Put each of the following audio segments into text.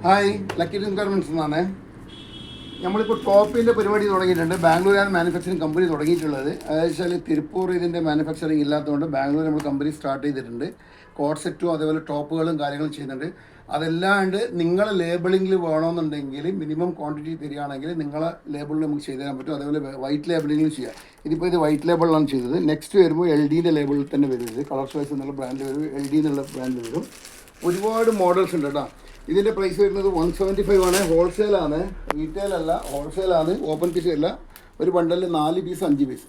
Hi, lucky dream garments എന്നാണ്. നമ്മളിപ്പോൾ ടോപ്പിൻ്റെ പരിപാടി തുടങ്ങിയിട്ടുണ്ട്. ബാംഗ്ലൂരാണ് മാനുഫാക്ചറിങ് കമ്പനി തുടങ്ങിയിട്ടുള്ളത്. അതായത് വെച്ചാൽ തിരുപ്പൂർ ഇതിൻ്റെ മാനുഫാക്ചറിങ് ഇല്ലാത്തതുകൊണ്ട് ബാംഗ്ലൂർ നമ്മൾ കമ്പനി സ്റ്റാർട്ട് ചെയ്തിട്ടുണ്ട്. കോഡ് സെറ്റും അതേപോലെ ടോപ്പുകളും കാര്യങ്ങളും ചെയ്യുന്നുണ്ട്. അതല്ലാണ്ട് നിങ്ങളെ ലേബിളിങ്ങിൽ വേണമെന്നുണ്ടെങ്കിൽ മിനിമം ക്വാണ്ടിറ്റി തരികയാണെങ്കിൽ നിങ്ങളെ ലേബിളിൽ നമുക്ക് ചെയ്തു തരാൻ പറ്റും. അതേപോലെ വൈറ്റ് ലേബിളിങ്ങിലും ചെയ്യാം. ഇതിപ്പോൾ ഇത് വൈറ്റ് ലേബിളിലാണ് ചെയ്തത്. നെക്സ്റ്റ് വരുമ്പോൾ LDൻ്റെ ലേബിളിൽ തന്നെ വരും. ഇത് കളർ ചോയ്സ് എന്നുള്ള ബ്രാൻഡ് വരും, LD എന്നുള്ള ബ്രാൻഡ് വരും. ഒരുപാട് മോഡൽസ് ഉണ്ട് കേട്ടോ. ഇതിൻ്റെ പ്രൈസ് വരുന്നത് 175 ആണ്. ഹോൾസെയിലാണ്, റീറ്റെയിൽ അല്ല, ഹോൾസെയിലാണ്. ഓപ്പൺ പീസ് അല്ല. ഒരു ബണ്ടലിൽ 4 പീസ് 5 പീസ്.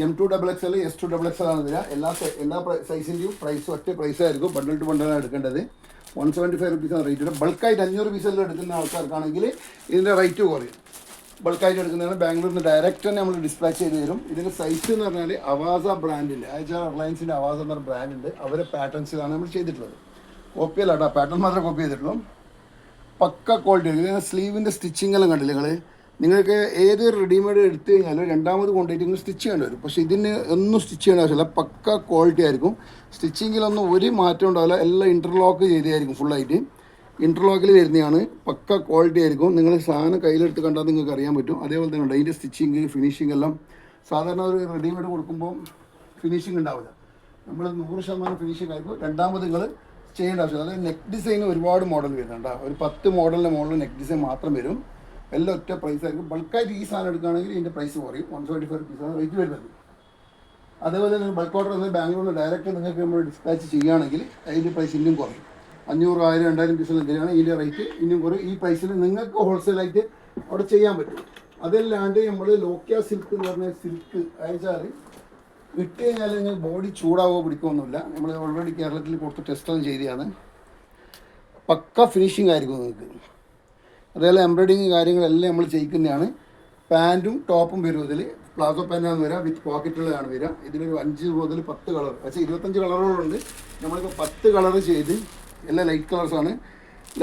M2XXL S2XXL ആണ് വരിക. എല്ലാ സൈസിൻ്റെയും പ്രൈസ് ഒറ്റ പ്രൈസായിരിക്കും. ബണ്ടൽ ടു ബണ്ടലാണ് എടുക്കേണ്ടത്. 175 റുപ്പീസാണ് റേറ്റ് വരും. ബൾക്കായിട്ട് 500 പീസെല്ലാം എടുക്കുന്ന ആൾക്കാർക്കാണെങ്കിൽ ഇതിൻ്റെ റേറ്റ് കുറയും. ബൾക്കായിട്ട് എടുക്കുന്നതാണ്. ബാംഗ്ലൂരിൽ നിന്ന് ഡയറക്റ്റ് തന്നെ നമ്മൾ ഡിസ്പാച്ച് ചെയ്ത് തരും. ഇതിൻ്റെ സൈസ് എന്ന് പറഞ്ഞാൽ അവാസ ബ്രാൻഡിൻ്റെ, അയച്ചാൽ റിലയൻസിൻ്റെ അവാസ എന്ന ബ്രാൻഡുണ്ട്. അവരെ പാറ്റേൺസിലാണ് നമ്മൾ ചെയ്തിട്ടുള്ളത്. കോപ്പിയല്ലാട്ടോ, പാറ്റേൺ മാത്രമേ കോപ്പി ചെയ്തിട്ടുള്ളൂ. പക്ക ക്വാളിറ്റി. ഇതിന് സ്ലീവിൻ്റെ സ്റ്റിച്ചിങ്ങെല്ലാം കണ്ടില്ല നിങ്ങൾക്ക് ഏതൊരു റെഡിമെയ്ഡ് എടുത്തു കഴിഞ്ഞാലും രണ്ടാമത് കൊണ്ടുപോയിട്ട് സ്റ്റിച്ച് ചെയ്യേണ്ടി വരും. പക്ഷേ ഇതിന് ഒന്നും സ്റ്റിച്ച് ചെയ്യേണ്ട ആവശ്യമില്ല. പക്ക ക്വാളിറ്റി ആയിരിക്കും. സ്റ്റിച്ചിങ്ങിലൊന്നും ഒരു മാറ്റം ഉണ്ടാവില്ല. എല്ലാം ഇൻ്റർലോക്ക് ചെയ്തായിരിക്കും. ഫുള്ളായിട്ട് ഇൻ്റർലോക്കിൽ വരുന്നതാണ്. പക്ക ക്വാളിറ്റി ആയിരിക്കും. നിങ്ങൾ സാധനം കയ്യിലെടുത്ത് കണ്ടാൽ നിങ്ങൾക്ക് അറിയാൻ പറ്റും. അതേപോലെ തന്നെ ഉണ്ട് അതിൻ്റെ സ്റ്റിച്ചിങ്, ഫിനിഷിംഗ് എല്ലാം. സാധാരണ ഒരു റെഡിമെയ്ഡ് കൊടുക്കുമ്പോൾ ഫിനിഷിംഗ് ഉണ്ടാവില്ല. നമ്മൾ 100% ഫിനിഷിംഗ് ആയിരിക്കും. രണ്ടാമത് നിങ്ങൾ ചെയ്യേണ്ട ആവശ്യമില്ല. അതായത് നെക്ക് ഡിസൈൻ ഒരുപാട് മോഡൽ വരുന്നുണ്ട്. ഒരു 10 മോഡലിൻ്റെ മോഡൽ നെക്ക് ഡിസൈൻ മാത്രം വരും. എല്ലാം ഒറ്റ പ്രൈസ് ആയിരിക്കും. ബൾക്കായിട്ട് ഈ സാധനം എടുക്കുകയാണെങ്കിൽ ഇതിൻ്റെ പ്രൈസ് കുറയും. 175 റുപ്പീസാണ് റേറ്റ് വരുന്നത്. അതേപോലെ തന്നെ ബൾക്ക് ഓർഡർ വന്ന് ബാംഗ്ലൂരിൽ ഡയറക്റ്റ് നിങ്ങൾക്ക് നമ്മൾ ഡിസ്പാച്ച് ചെയ്യുകയാണെങ്കിൽ അതിൻ്റെ പ്രൈസ് ഇനിയും കുറയും. 500, 1000, 2000 പീസിൽ തരികയാണെങ്കിൽ ഇതിൻ്റെ റേറ്റ് ഇനിയും കുറയും. ഈ പ്രൈസിൽ നിങ്ങൾക്ക് ഹോൾസെയിലായിട്ട് അവിടെ ചെയ്യാൻ പറ്റും. അതല്ലാണ്ട് നമ്മൾ ലോക്കിയ സിൽക്ക് എന്ന് പറഞ്ഞ സിൽക്ക് അയച്ചാൽ ഇട്ട് കഴിഞ്ഞാൽ നിങ്ങൾ ബോഡി ചൂടാവോ പിടിക്കുമൊന്നുമില്ല. നമ്മൾ ഓൾറെഡി കേരളത്തിൽ കൊടുത്ത് ടെസ്റ്റൊന്നും ചെയ്തതാണ്. പക്ക ഫിനിഷിംഗ് ആയിരിക്കും നിങ്ങൾക്ക്. അതേപോലെ എംബ്രോയിഡിങ് കാര്യങ്ങളെല്ലാം നമ്മൾ ചെയ്യിക്കുന്നതാണ്. പാൻറ്റും ടോപ്പും വരും. ഇതിൽ പ്ലാസോ പാൻറ്റാണ് വരിക, വിത്ത് പോക്കറ്റുകളാണ് വരിക. ഇതിലൊരു 5 മുതൽ 10 കളർ, പക്ഷേ 25 കളറുകളുണ്ട്. നമ്മളിപ്പോൾ 10 കളർ ചെയ്ത് എല്ലാം ലൈറ്റ് കളേഴ്സാണ്.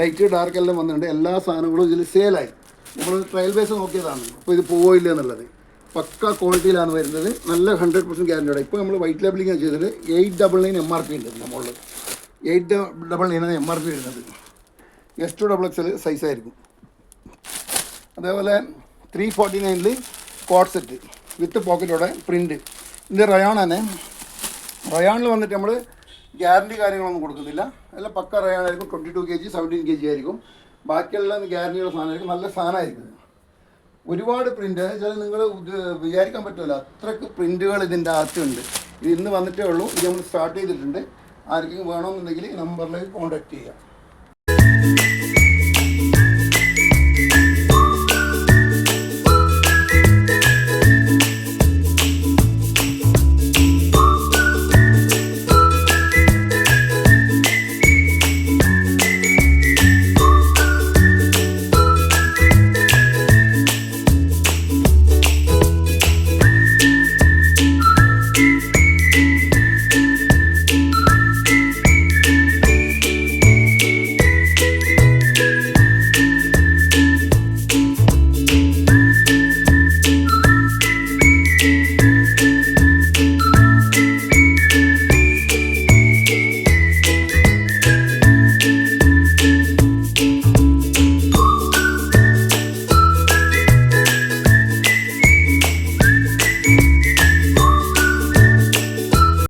ലൈറ്റ് ഡാർക്ക് എല്ലാം വന്നിട്ടുണ്ട്. എല്ലാ സാധനങ്ങളും ഇതിൽ സെയിലായി. നമ്മൾ ട്രയൽ ബേസ് നോക്കിയതാണ്. അപ്പോൾ ഇത് പോവോ ഇല്ല എന്നുള്ളത്. പക്ക ക്വാളിറ്റിയിലാണ് വരുന്നത്. നല്ല 100% ഗ്യാരൻറ്റിയോടെ. ഇപ്പോൾ നമ്മൾ വൈറ്റ് ലേബിളിംഗ് ചെയ്തത് 899 MRP ഉണ്ട്. നമ്മളിൽ 899 MRP വരുന്നത്. S2XXL സൈസായിരിക്കും. അതേപോലെ 349 കോഡ് സെറ്റ് വിത്ത് പോക്കറ്റോടെ പ്രിൻറ്റ്. ഇത് റയോണാണ്. റയോണിൽ വന്നിട്ട് നമ്മൾ ഗ്യാരൻറ്റി കാര്യങ്ങളൊന്നും കൊടുക്കുന്നില്ല. എല്ലാം പക്ക റയോണായിരിക്കും. 22 kg 17 kg ആയിരിക്കും. ബാക്കിയെല്ലാം ഗ്യാരൻറ്റിയുള്ള സാധനമായിരിക്കും. നല്ല സാധനമായിരിക്കും. ഒരുപാട് പ്രിൻ്റ് ചില നിങ്ങൾ വിചാരിക്കാൻ പറ്റുമല്ലോ, അത്രയ്ക്ക് പ്രിൻറ്റുകൾ ഇതിൻ്റെ അകത്തുണ്ട്. ഇത് ഇന്ന് വന്നിട്ടേ ഉള്ളൂ. ഇത് നമ്മൾ സ്റ്റാർട്ട് ചെയ്തിട്ടുണ്ട്. ആർക്കെങ്കിലും വേണമെന്നുണ്ടെങ്കിൽ നമ്പറിലേക്ക് കോൺടാക്റ്റ് ചെയ്യാം.